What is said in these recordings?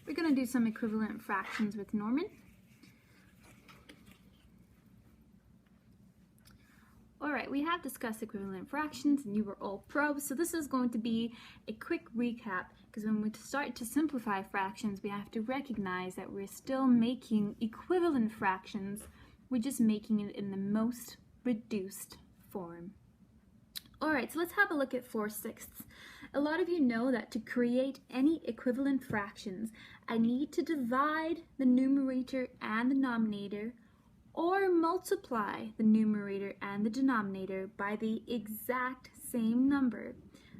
We're going to do some equivalent fractions with Norman. Alright, we have discussed equivalent fractions and you were all pros, so this is going to be a quick recap, because when we start to simplify fractions, we have to recognize that we're still making equivalent fractions, we're just making it in the most reduced form. Alright, so let's have a look at 4/6. A lot of you know that to create any equivalent fractions, I need to divide the numerator and the denominator, or multiply the numerator and the denominator by the exact same number.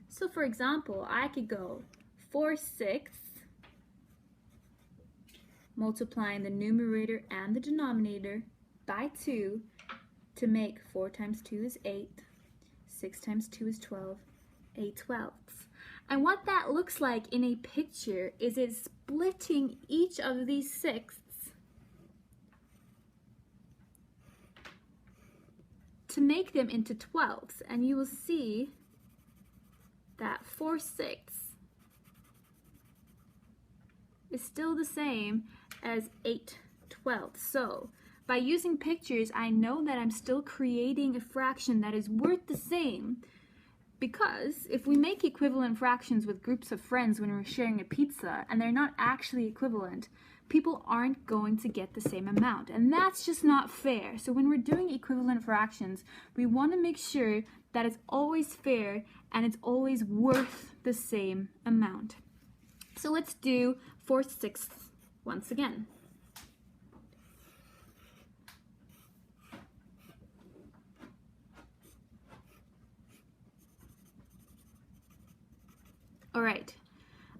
So for example, I could go 4/6 multiplying the numerator and the denominator by 2 to make 4 times 2 is 8, 6 times 2 is 12, 8/12ths. And what that looks like in a picture is it's splitting each of these sixths to make them into 12ths, and you will see that 4/6 is still the same as 8/12. So by using pictures, I know that I'm still creating a fraction that is worth the same, because if we make equivalent fractions with groups of friends when we're sharing a pizza and they're not actually equivalent, people aren't going to get the same amount, and that's just not fair. So when we're doing equivalent fractions, we want to make sure that it's always fair and it's always worth the same amount. So let's do 4/6 once again. All right.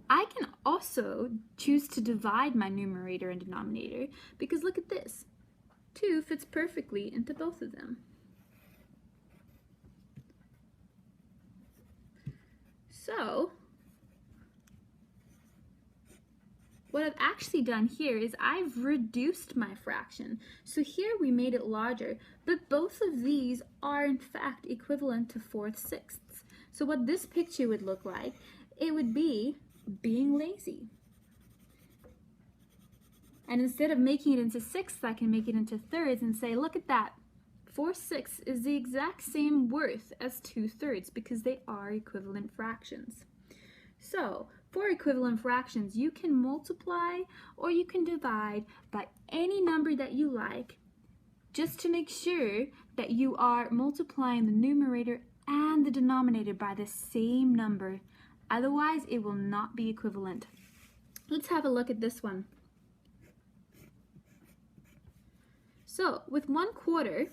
I can also choose to divide my numerator and denominator, because look at this. 2 fits perfectly into both of them. So what I've actually done here is I've reduced my fraction. So here we made it larger, but both of these are in fact equivalent to 4/6. So what this picture would look like, it would be being lazy. And instead of making it into sixths, I can make it into thirds and say, look at that. 4/6 is the exact same worth as 2/3 because they are equivalent fractions. So for equivalent fractions, you can multiply or you can divide by any number that you like, just to make sure that you are multiplying the numerator and the denominator by the same number. Otherwise, it will not be equivalent. Let's have a look at this one. So, with 1/4,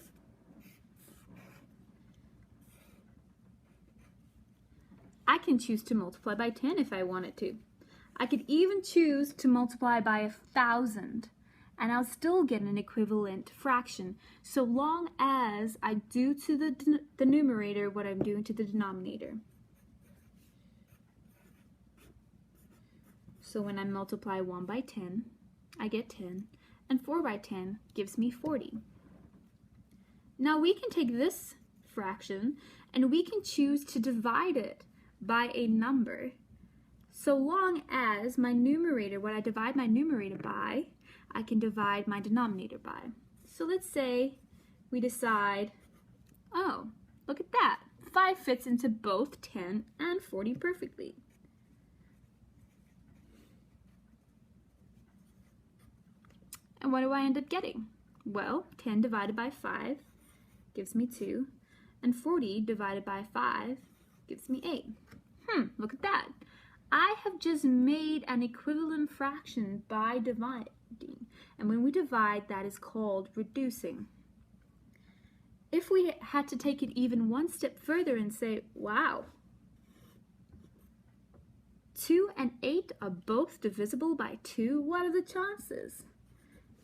I can choose to multiply by 10 if I wanted to. I could even choose to multiply by 1,000, and I'll still get an equivalent fraction, so long as I do to the numerator what I'm doing to the denominator. So when I multiply 1 by 10, I get 10, and 4 by 10 gives me 40. Now we can take this fraction and we can choose to divide it by a number, so long as my numerator, what I divide my numerator by, I can divide my denominator by. So let's say we decide, oh, look at that, 5 fits into both 10 and 40 perfectly. And what do I end up getting? Well, 10 divided by 5 gives me 2, and 40 divided by 5 gives me 8. Look at that. I have just made an equivalent fraction by dividing, and when we divide, that is called reducing. If we had to take it even one step further and say, wow, 2 and 8 are both divisible by 2, what are the chances?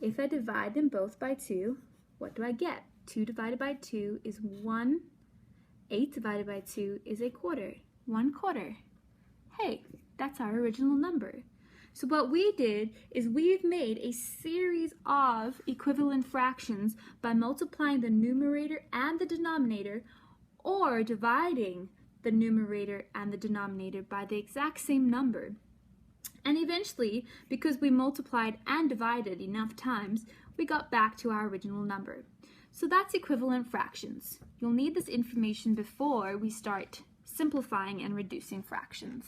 If I divide them both by 2, what do I get? 2 divided by 2 is 1. 8 divided by 2 is 1/4. 1/4. Hey, that's our original number. So what we did is we've made a series of equivalent fractions by multiplying the numerator and the denominator, or dividing the numerator and the denominator by the exact same number. And eventually, because we multiplied and divided enough times, we got back to our original number. So that's equivalent fractions. You'll need this information before we start simplifying and reducing fractions.